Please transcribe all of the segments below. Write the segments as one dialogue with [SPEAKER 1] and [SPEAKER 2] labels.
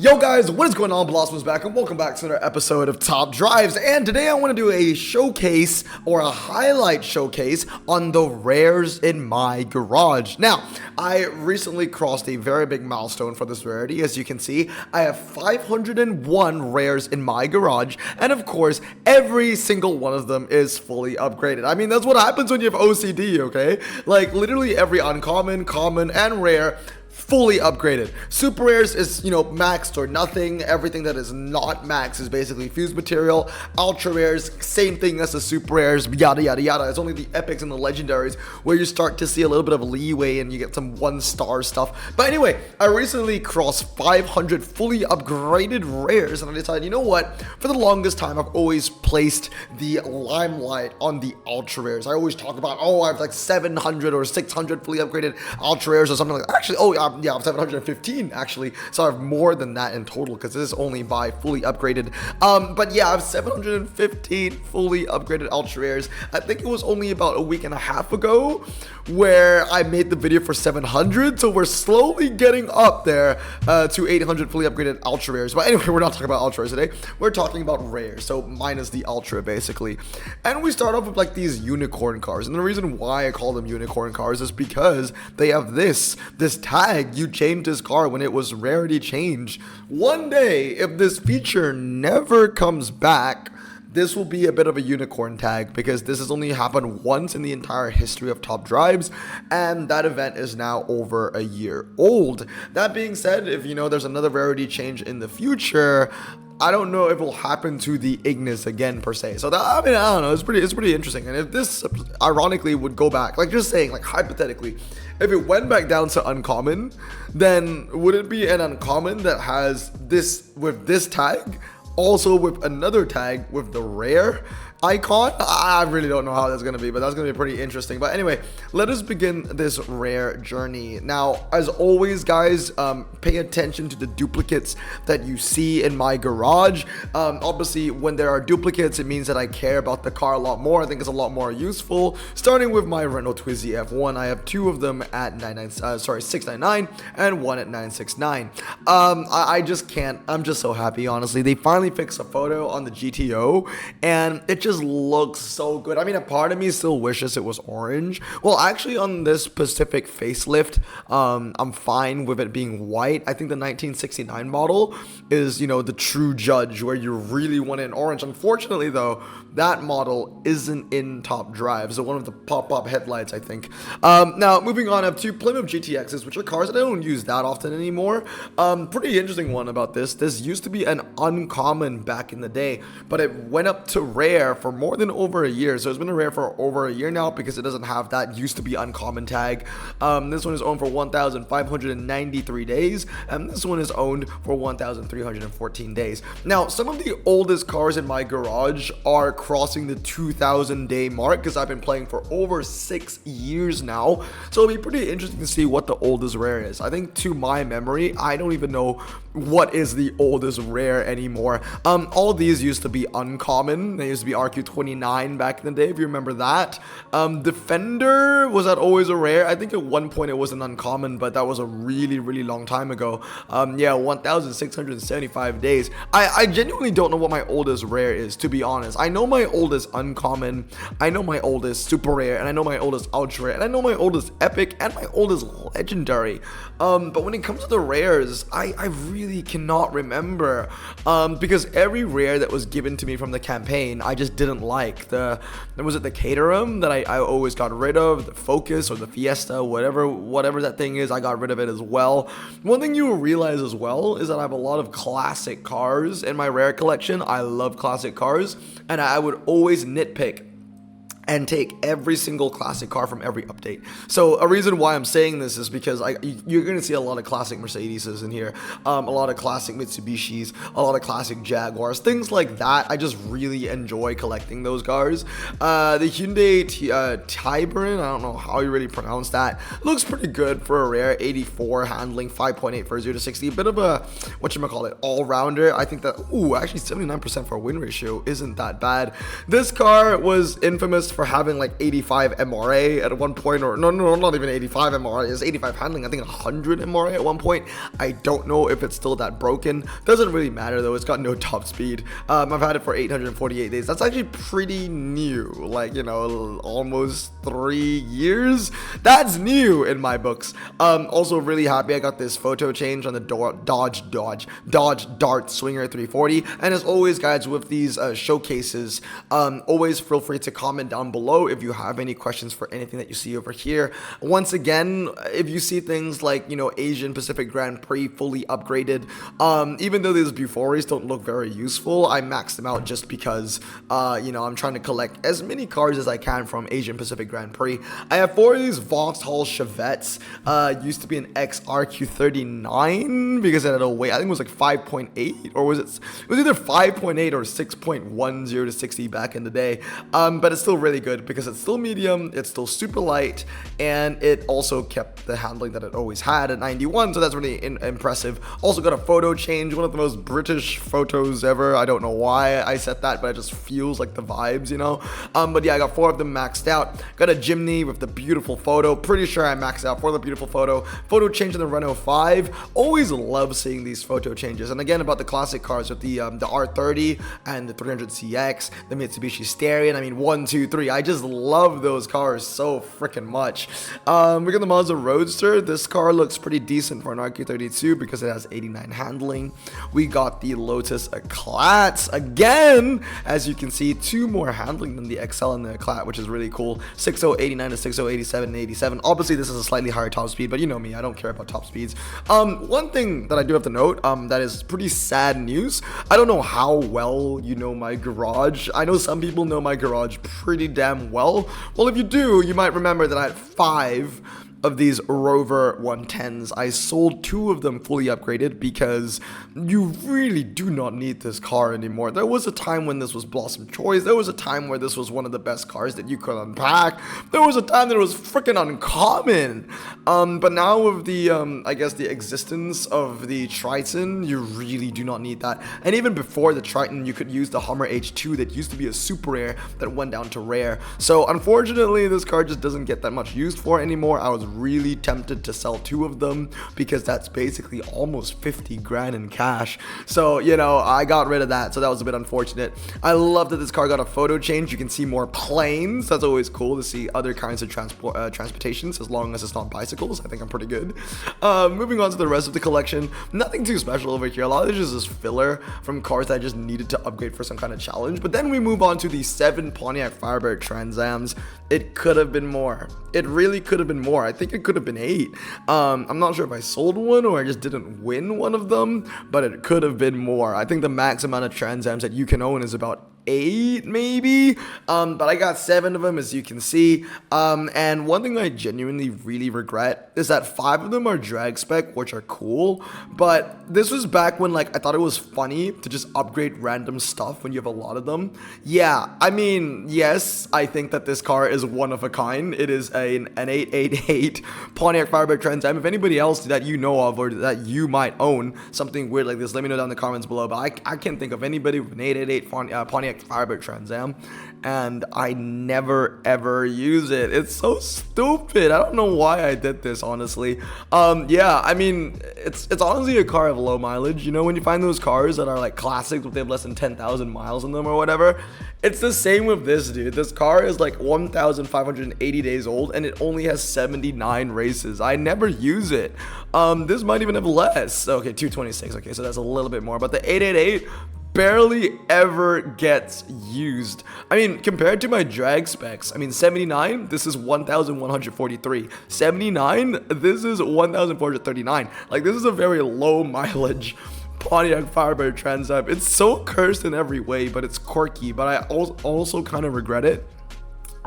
[SPEAKER 1] Yo guys, what is going on? Blossom's back and welcome back to another episode of Top Drives. And today I want to do a showcase or a highlight showcase on the rares in my garage. Now, I recently crossed a very big milestone for this rarity. As you can see, I have 501 rares in my garage, and of course, every single one of them is fully upgraded. I mean, that's what happens when you have OCD, okay? Like, literally every uncommon, common, and rare fully upgraded. Super rares is, maxed or nothing. Everything that is not maxed is basically fused material. Ultra rares, same thing as the super rares, yada yada yada. It's only the epics and the legendaries where you start to see a little bit of leeway and you get some 1-star stuff. But anyway, I recently crossed 500 fully upgraded rares, and I decided, you know what? For the longest time, I've always placed the limelight on the ultra rares. I always talk about, I have like 700 or 600 fully upgraded ultra rares or something like that. Actually, I have 715 actually, so I have more than that in total because this is only by fully upgraded. But yeah, I have 715 fully upgraded ultra rares. I think it was only about a week and a half ago where I made the video for 700, so we're slowly getting up there to 800 fully upgraded ultra rares. But anyway, we're not talking about ultra rares today. We're talking about rares, so minus the ultra basically. And we start off with like these unicorn cars, and the reason why I call them unicorn cars is because they have this tag. You change this car when it was rarity change. One day, if this feature never comes back, this will be a bit of a unicorn tag because this has only happened once in the entire history of Top Drives, and that event is now over a year old. That being said, if there's another rarity change in the future, I don't know if it will happen to the Ignis again per se. So that, I don't know. It's pretty interesting. And if this ironically would go back, like just saying, like hypothetically, if it went back down to uncommon, then would it be an uncommon that has this with this tag, also with another tag with the rare icon? I really don't know how that's going to be, but that's going to be pretty interesting. But anyway, let us begin this rare journey. Now, as always, guys, pay attention to the duplicates that you see in my garage. Obviously, when there are duplicates, it means that I care about the car a lot more. I think it's a lot more useful. Starting with my Renault Twizy F1, I have 2 of them at 699 and 1 at 969. I just can't. I'm just so happy, honestly. They finally fixed a photo on the GTO, and it just looks so good. I mean, a part of me still wishes it was orange. Well, actually, on this specific facelift, I'm fine with it being white. I think the 1969 model is, the true judge where you really want it in orange. Unfortunately, though, that model isn't in Top Drive, so one of the pop-up headlights, I think. Now, moving on, I have 2 Plymouth GTXs, which are cars that I don't use that often anymore. Pretty interesting one about this. This used to be an uncommon back in the day, but it went up to rare for more than over a year. So it's been a rare for over a year now because it doesn't have that used to be uncommon tag. This one is owned for 1,593 days, and this one is owned for 1,314 days. Now, some of the oldest cars in my garage are crossing the 2,000 day mark because I've been playing for over 6 years now. So it'll be pretty interesting to see what the oldest rare is. I think to my memory, I don't even know what is the oldest rare anymore. All these used to be uncommon. They used to be RQ29 back in the day, if you remember that. Defender, was that always a rare? I think at one point it was an uncommon, but that was a really, really long time ago. Yeah, 1,675 days. I genuinely don't know what my oldest rare is, to be honest. I know my oldest uncommon, I know my oldest super rare, and I know my oldest ultra rare, and I know my oldest epic, and my oldest legendary. But when it comes to the rares, I really cannot remember, because every rare that was given to me from the campaign, I just didn't like. Was it the Caterham that I always got rid of, the Focus or the Fiesta, whatever that thing is, I got rid of it as well. One thing you will realize as well is that I have a lot of classic cars in my rare collection. I love classic cars, and I would always nitpick and take every single classic car from every update. So a reason why I'm saying this is because you're going to see a lot of classic Mercedes in here, a lot of classic Mitsubishis, a lot of classic Jaguars, things like that. I just really enjoy collecting those cars. The Hyundai Tiburon, I don't know how you really pronounce that, looks pretty good for a rare. 84 handling, 5.8 for 0 to 60, a bit of a all-rounder. I think that actually 79% for a win ratio isn't that bad. This car was infamous for having like 85 MRA at one point, or no, not even 85 MRA, it's 85 handling, I think 100 MRA at one point. I don't know if it's still that broken. Doesn't really matter though, it's got no top speed. I've had it for 848 days. That's actually pretty new, like, you know, almost 3 years. That's new in my books. Also really happy I got this photo change on the Dodge Dart Swinger 340. And as always, guys, with these showcases, always feel free to comment down below if you have any questions for anything that you see over here. Once again, if you see things like, you know, Asian Pacific Grand Prix fully upgraded, even though these Buforis don't look very useful, I maxed them out just because, you know, I'm trying to collect as many cars as I can from Asian Pacific Grand Prix. I have 4 of these Vauxhall Chevettes. Used to be an XRQ39 because it had a weight, I think it was like 5.8, or was it was either 5.8 or 6.10 to 60 back in the day. But it's still really good because it's still medium, it's still super light, and it also kept the handling that it always had at 91, so that's really impressive. Also got a photo change, one of the most British photos ever. I don't know why I said that, but it just feels like the vibes, you know. But yeah, I got 4 of them maxed out. Got a Jimny with the beautiful photo. Pretty sure I maxed out for the beautiful photo. Photo change in the Renault 5. Always love seeing these photo changes. And again, about the classic cars with the R30 and the 300CX, the Mitsubishi Starion. I mean, 1, 2, 3. I just love those cars so freaking much. We got the Mazda Roadster. This car looks pretty decent for an RQ32 because it has 89 handling. We got the Lotus Eclat again. As you can see, 2 more handling than the XL and the Eclat, which is really cool. 6089 to 6087 and 87. Obviously, this is a slightly higher top speed, but you know me, I don't care about top speeds. One thing that I do have to note, that is pretty sad news. I don't know how well you know my garage. I know some people know my garage pretty damn well. Well, if you do, you might remember that I had 5 of these Rover 110s. I sold 2 of them fully upgraded because you really do not need this car anymore. There was a time when this was Blossom Choice. There was a time where this was one of the best cars that you could unpack. There was a time that it was freaking uncommon. But now with the, I guess the existence of the Triton, you really do not need that. And even before the Triton, you could use the Hummer H2 that used to be a super rare that went down to rare. So unfortunately, this car just doesn't get that much used for anymore. I was really tempted to sell 2 of them because that's basically almost 50 grand in cash. So, you know, I got rid of that. So that was a bit unfortunate. I love that this car got a photo change. You can see more planes. That's always cool to see other kinds of transportations, as long as it's not bicycles. I think I'm pretty good. Moving on to the rest of the collection. Nothing too special over here. A lot of this is just filler from cars that I just needed to upgrade for some kind of challenge. But then we move on to the 7 Pontiac Firebird Trans Ams. It could have been more. It really could have been more. I think it could have been 8. I'm not sure if I sold one or I just didn't win one of them, but it could have been more. I think the max amount of Trans Ams that you can own is about 8 maybe, but I got 7 of them, as you can see. And one thing I genuinely really regret is that 5 of them are drag spec, which are cool, but this was back when, like, I thought it was funny to just upgrade random stuff when you have a lot of them. Yeah, I mean, yes, I think that this car is one of a kind. It is an 888 Pontiac Firebird Trans Am. If anybody else that you know of or that you might own something weird like this, let me know down in the comments below. But I can't think of anybody with an 888 Pontiac Firebird Trans Am, and I never ever use it. It's so stupid. I don't know why I did this, honestly. Yeah, I mean, it's honestly a car of low mileage. You know, when you find those cars that are like classics, but they have less than 10,000 miles on them or whatever. It's the same with this, dude. This car is like 1,580 days old, and it only has 79 races. I never use it. This might even have less. Okay, 226. Okay, so that's a little bit more, but the 888 barely ever gets used. I mean, compared to my drag specs, I mean, 79, this is 1,143. 79, this is 1,439. Like, this is a very low mileage Pontiac Firebird Trans Am. It's so cursed in every way, but it's quirky, but I also kind of regret it.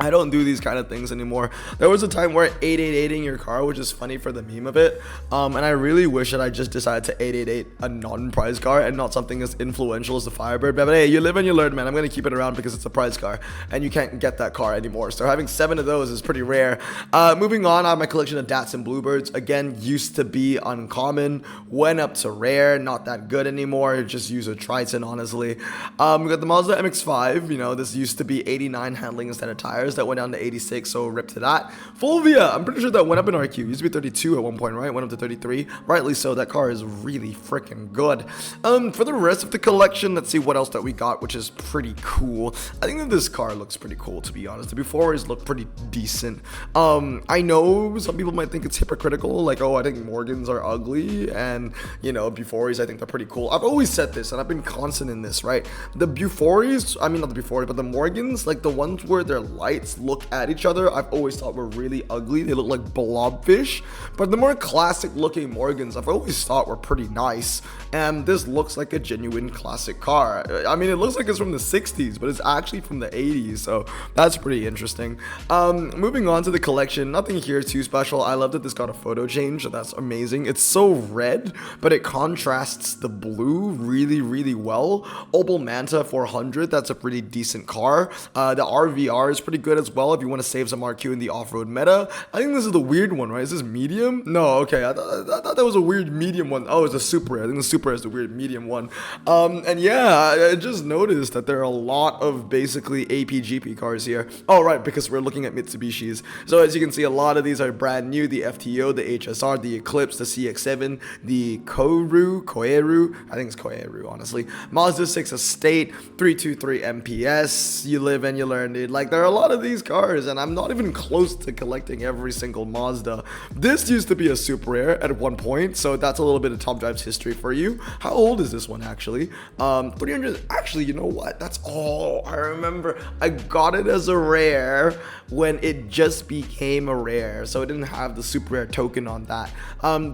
[SPEAKER 1] I don't do these kind of things anymore. There was a time where 888ing your car was just funny for the meme of it. And I really wish that I just decided to 888 a non-prize car and not something as influential as the Firebird. But hey, you live and you learn, man. I'm going to keep it around because it's a prize car and you can't get that car anymore. So having 7 of those is pretty rare. Moving on, I have my collection of Datsun Bluebirds. Again, used to be uncommon, went up to rare, not that good anymore. Just use a Triton, honestly. We got the Mazda MX-5. You know, this used to be 89 handling instead of tires. $100 that went down to 86, so rip to that. Fulvia, I'm pretty sure that went up in RQ. It used to be 32 at one point, right? Went up to 33. Rightly so. That car is really freaking good. For the rest of the collection, let's see what else that we got, which is pretty cool. I think that this car looks pretty cool, to be honest. The befores look pretty decent. I know some people might think it's hypocritical, like, oh, I think Morgans are ugly, and, you know, befores, I think they're pretty cool. I've always said this, and I've been constant in this, right? The befores, I mean, not the befores, but the Morgans, like the ones where their lights look at each other, I've always thought were really ugly. They look like blobfish. But the more classic looking Morgans, I've always thought were pretty nice. And this looks like a genuine classic car. I mean, it looks like it's from the 60s, but it's actually from the 80s, so that's pretty interesting. Moving on to the collection, nothing here too special. I love that this got a photo change. That's amazing. It's so red, but it contrasts the blue really, really well. Opel Manta 400, that's a pretty decent car. The RVR is pretty good as well if you want to save some RQ in the off-road meta. I think this is the weird one, right? Is this medium? No, okay. I thought that was a weird medium one. Oh, it's a Super Rare. I think the Super Rare is the weird medium one. And yeah, I just noticed that there are a lot of basically APGP cars here. Oh, right, because we're looking at Mitsubishis. So as you can see, a lot of these are brand new. The FTO, the HSR, the Eclipse, the CX-7, the Koeru, I think it's Koeru, honestly. Mazda 6 Estate, 323 MPS. You live and you learn, dude. Like, there are a lot of these cars, and I'm not even close to collecting every single Mazda. This used to be a super rare at one point, so that's a little bit of Top Drive's history for you. How old is this one, actually? 300, actually, you know what? That's all I remember. I got it as a rare when it just became a rare, so it didn't have the super rare token on that.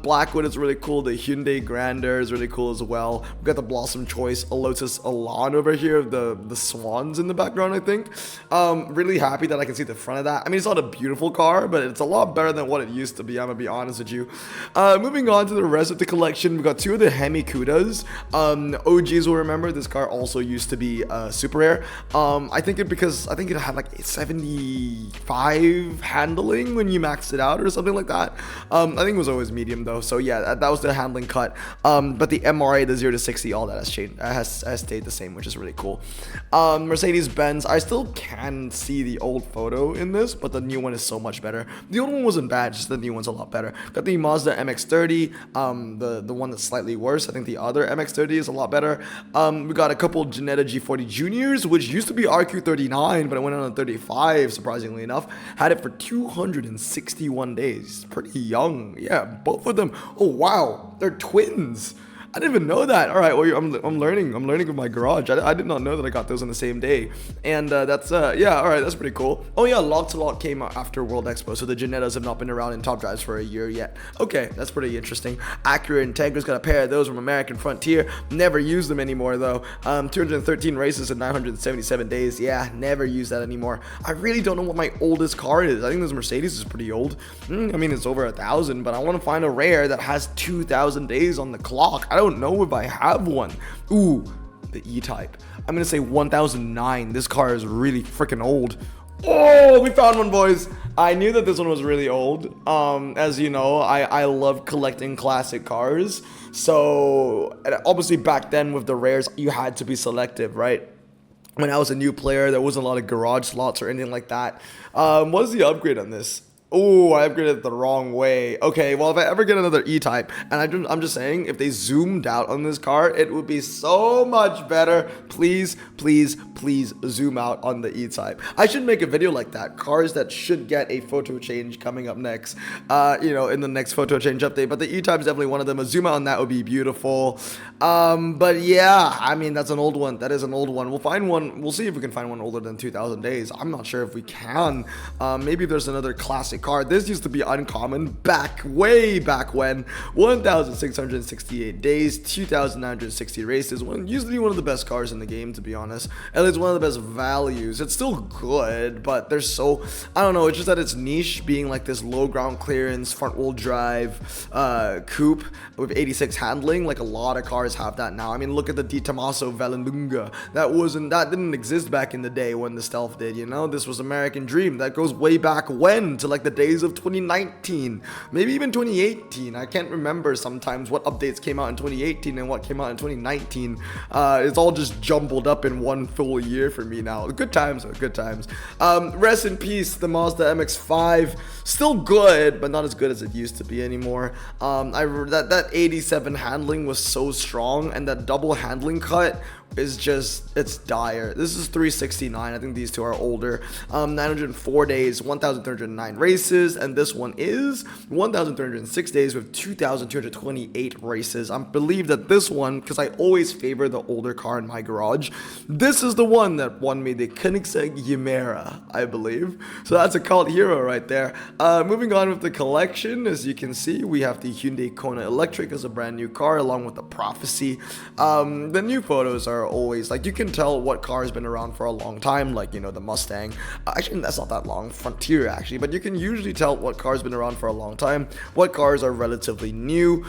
[SPEAKER 1] Blackwood is really cool. The Hyundai Grandeur is really cool as well. We've got the Blossom Choice, a Lotus Elan over here, the swans in the background, I think. Really happy that I can see the front of that. I mean, it's not a beautiful car, but it's a lot better than what it used to be, I'm gonna be honest with you. Moving on to the rest of the collection, we've got two of the Hemi Cudas. OGs will remember this car also used to be super rare. I think it had like 75 handling when you maxed it out or something like that. I think it was always medium though, so yeah, that was the handling cut. But the MRA, the 0 to 60, all that has changed, has stayed the same, which is really cool. Mercedes-Benz, I still can see the old photo in this, but the new one is so much better. The old one wasn't bad, just the new one's a lot better. Got the Mazda MX-30, the one that's slightly worse. I think the other MX-30 is a lot better. We got a couple Jannetta G40 Juniors, which used to be RQ39, but it went on to 35, surprisingly enough. Had it for 261 days. Pretty young. Yeah, both of them. Oh, wow. They're twins. I didn't even know that. All right, well, I'm learning with my garage. I did not know that I got those on the same day. And that's, yeah, all right, that's pretty cool. Oh, yeah, Lock to Lock came out after World Expo, so the Jannettas have not been around in Top Drives for a year yet. Okay, that's pretty interesting. Acura and Integra's got a pair of those from American Frontier. Never use them anymore, though. 213 races in 977 days. Yeah, never use that anymore. I really don't know what my oldest car is. I think this Mercedes is pretty old. I mean, it's over 1,000, but I want to find a rare that has 2,000 days on the clock. I don't know if I have one. Ooh, the E-Type. I'm gonna say 1009. This car is really freaking old. Oh, we found one, boys. I knew that this one was really old. As you know, I love collecting classic cars. So obviously back then with the rares, you had to be selective, right? When I was a new player, there wasn't a lot of garage slots or anything like that. What's the upgrade on this? Oh, I upgraded it the wrong way. Okay, well, if I ever get another E-Type, and I'm just saying, if they zoomed out on this car, it would be so much better. Please, please, please zoom out on the E-Type. I should make a video like that. Cars that should get a photo change coming up next, you know, in the next photo change update. But the E-Type is definitely one of them. A zoom out on that would be beautiful. But yeah, I mean, that's an old one. That is an old one. We'll find one. We'll see if we can find one older than 2,000 days. I'm not sure if we can. Maybe there's another classic car. This used to be uncommon way back when. 1,668 days, 2,960 races. Used to be one of the best cars in the game, to be honest. And it's one of the best values. It's still good, but there's so, I don't know, it's just that it's niche, being like this low ground clearance, front wheel drive coupe with 86 handling. Like a lot of cars have that now. I mean, look at the Di Tommaso Vallelunga. That didn't exist back in the day when the Stealth did, you know? This was American Dream. That goes way back when, to like the days of 2019, maybe even 2018. I can't remember sometimes what updates came out in 2018 and what came out in 2019. It's all just jumbled up in one full year for me now. Good times, though, good times. Rest in peace, the Mazda MX-5. Still good, but not as good as it used to be anymore. That 87 handling was so strong, and that double handling cut is just, it's dire. This is 369. I think these two are older. 904 days, 1,309 races, and this one is 1,306 days with 2,228 races. I believe that this one, because I always favor the older car in my garage, this is the one that won me the Koenigsegg Yamera, I believe. So that's a cult hero right there. Moving on with the collection, as you can see, we have the Hyundai Kona Electric as a brand new car, along with the Prophecy. The new photos are always, like, you can tell what car has been around for a long time, like, you know, the Mustang. Actually, that's not that long, Frontier actually, but you can usually tell what car's been around for a long time, what cars are relatively new,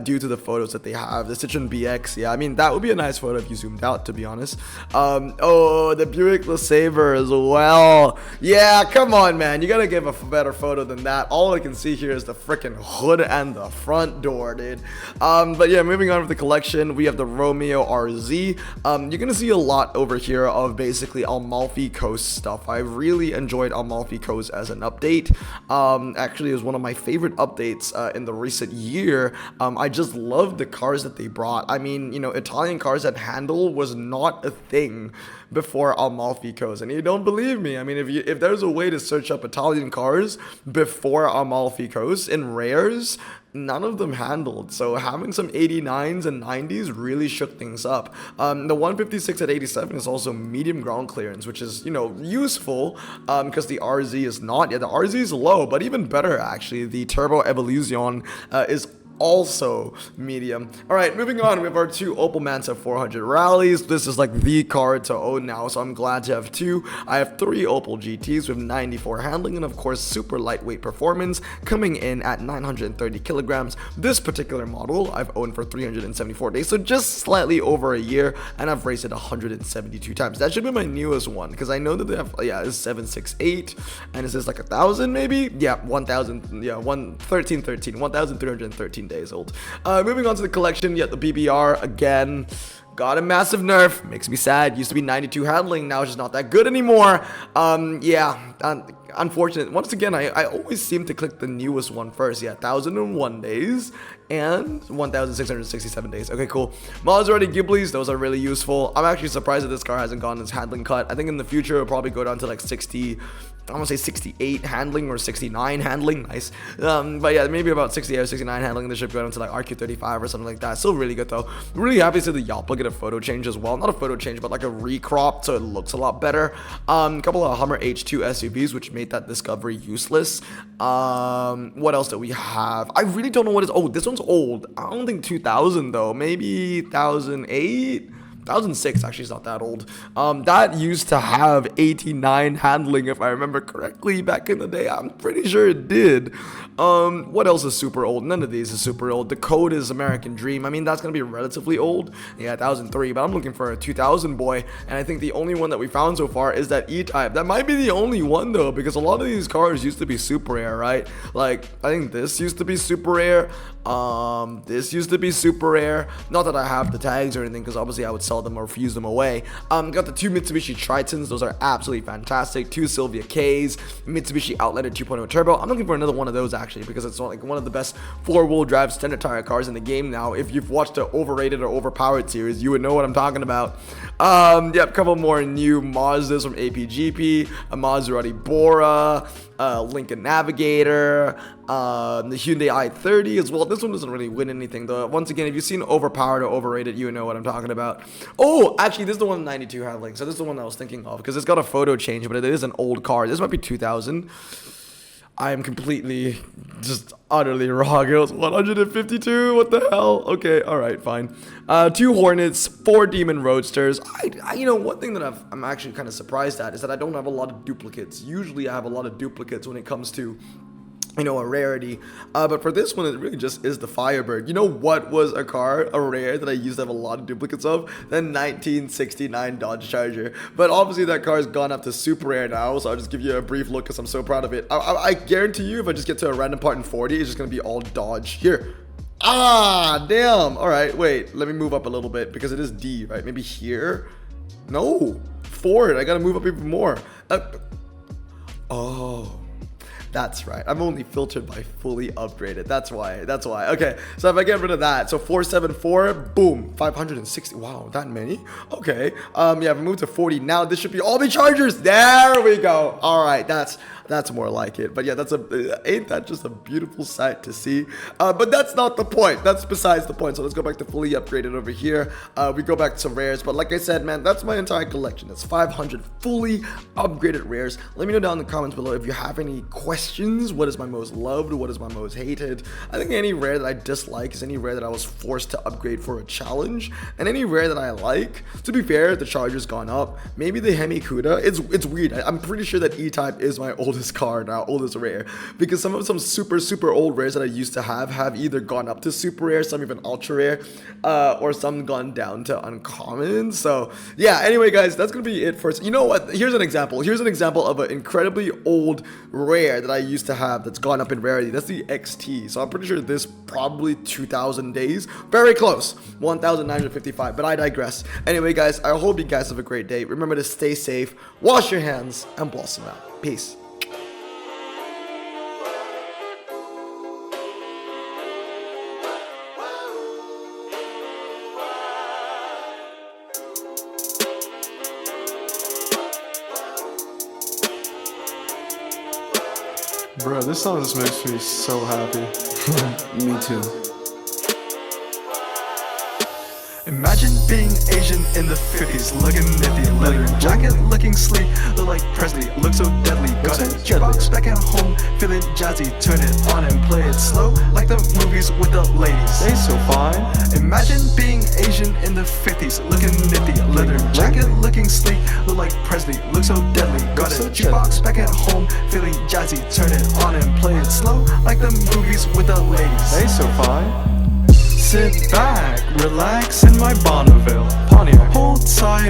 [SPEAKER 1] due to the photos that they have. The Citroen BX, yeah, I mean, that would be a nice photo if you zoomed out, to be honest. Oh, the Buick LeSabre as well. Yeah, come on, man, you gotta give a better photo than that. All I can see here is the freaking hood and the front door, dude. But yeah, moving on with the collection, we have the Romeo RZ. You're gonna see a lot over here of basically Amalfi Coast stuff. I really enjoyed Amalfi Coast as an update. Actually, it was one of my favorite updates in the recent year. I just love the cars that they brought. I mean, you know, Italian cars that handle was not a thing before Amalfi Coast, and you don't believe me. I mean, if there's a way to search up Italian cars before Amalfi Coast in rares, none of them handled. So having some 89s and 90s really shook things up. The 156 at 87 is also medium ground clearance, which is, you know, useful because the RZ is not. Yeah, the RZ is low, but even better actually, the Turbo Evolution is also medium. All right, moving on, we have our two Opel Manta 400 rallies. This is like the car to own now, so I'm glad to have two. I have three Opel GTs with 94 handling and of course super lightweight performance, coming in at 930 kilograms. This particular model I've owned for 374 days, so just slightly over a year, and I've raced it 172 times. That should be my newest one, because I know that they have, yeah, it's 768, and is this like 1,000 maybe? Yeah, 1,000, yeah, 1,313 days old. Moving on to the collection, yet the BBR again got a massive nerf. Makes me sad. Used to be 92 handling, now it's just not that good anymore. Unfortunate. Once again, I always seem to click the newest one first. Yeah, 1,001 days and 1,667 days. Okay, cool. Maserati Ghiblis, those are really useful. I'm actually surprised that this car hasn't gotten its handling cut. I think in the future it'll probably go down to like 60. I want to say 68 handling or 69 handling. Nice. But yeah, maybe about 68 or 69 handling. This should go down to like RQ35 or something like that. Still really good though. Really happy to see the Yappa get a photo change as well. Not a photo change, but like a recrop, so it looks a lot better. A couple of Hummer H2 SUVs, which made that Discovery useless. What else do we have? I really don't know what is. Oh, this one's old. I don't think 2000 though. Maybe 2008. 2006 actually is not that old. That used to have 89 handling, if I remember correctly, back in the day. I'm pretty sure it did. What else is super old? None of these is super old. The Code is American Dream. I mean, that's gonna be relatively old. Yeah, 2003, but I'm looking for a 2000 boy, and I think the only one that we found so far is that E-Type. That might be the only one though, because a lot of these cars used to be super rare, right? Like, I think this used to be super rare. This used to be super rare. Not that I have the tags or anything, because obviously I would sell them or fuse them away. Got the two Mitsubishi Tritons. Those are absolutely fantastic. Two Silvia Ks, Mitsubishi Outlander 2.0 Turbo. I'm looking for another one of those actually, because it's like one of the best four-wheel drive standard tire cars in the game now. If you've watched the overrated or overpowered series, you would know what I'm talking about. Yeah, a couple more new Mazdas from APGP, a Maserati Bora, Lincoln Navigator, the Hyundai i30 as well. This one doesn't really win anything though. Once again, if you've seen overpowered or overrated, you know what I'm talking about. Oh, actually, this is the one 92 handling. So this is the one I was thinking of, because it's got a photo change, but it is an old car. This might be 2000. I am completely, just utterly wrong. It was 152. What the hell? Okay, all right, fine. Two Hornets, four Demon Roadsters. You know, one thing that I'm actually kind of surprised at is that I don't have a lot of duplicates. Usually, I have a lot of duplicates when it comes to a rarity. But for this one, it really just is the Firebird. You know what was a rare that I used to have a lot of duplicates of? The 1969 Dodge Charger. But obviously that car has gone up to super rare now, so I'll just give you a brief look because I'm so proud of it. I guarantee you, if I just get to a random part in 40, it's just going to be all Dodge. Here. Ah, damn. All right, wait. Let me move up a little bit because it is D, right? Maybe here? No. Ford. I got to move up even more. Oh. That's right. I'm only filtered by fully upgraded. That's why. Okay. So if I get rid of that, so 474, boom, 560. Wow, that many? Okay. Yeah, if I move to 40 now, this should be all the Chargers. There we go. All right. That's more like it. But yeah, ain't that just a beautiful sight to see? But that's not the point. That's besides the point. So let's go back to fully upgraded over here. We go back to rares. But like I said, man, that's my entire collection. That's 500 fully upgraded rares. Let me know down in the comments below if you have any questions. What is my most loved? What is my most hated? I think any rare that I dislike is any rare that I was forced to upgrade for a challenge. And any rare that I like, to be fair, the Charger's gone up. Maybe the Hemi Cuda. It's weird. I'm pretty sure that E-Type is my oldest car now, oldest rare, because some super old rares that I used to have either gone up to super rare, some even ultra rare, or some gone down to uncommon. So yeah, anyway guys, that's gonna be it for us. You know what, here's an example of an incredibly old rare that I used to have that's gone up in rarity. That's the XT. So I'm pretty sure this probably 2,000 days, very close, 1,955, but I digress. Anyway guys, I hope you guys have a great day. Remember to stay safe, wash your hands, and blossom out. Peace.
[SPEAKER 2] Bro, this song just makes me so happy.
[SPEAKER 3] Me too.
[SPEAKER 4] Imagine being Asian in the 50s, looking nifty, leather jacket, looking sleek, look like Presley, look so deadly. Got a jukebox back at home, feeling jazzy, turn it on and play it slow, like the movies with the ladies.
[SPEAKER 2] They so fine.
[SPEAKER 4] Imagine being Asian in the 50s, looking nifty, leather jacket, looking sleek, look like Presley, look so deadly. Got a jukebox back at home, feeling jazzy, turn it on and play it slow, like the movies with the ladies.
[SPEAKER 2] They so fine.
[SPEAKER 4] Sit back, relax in my Bonneville Pontiac. Hold tight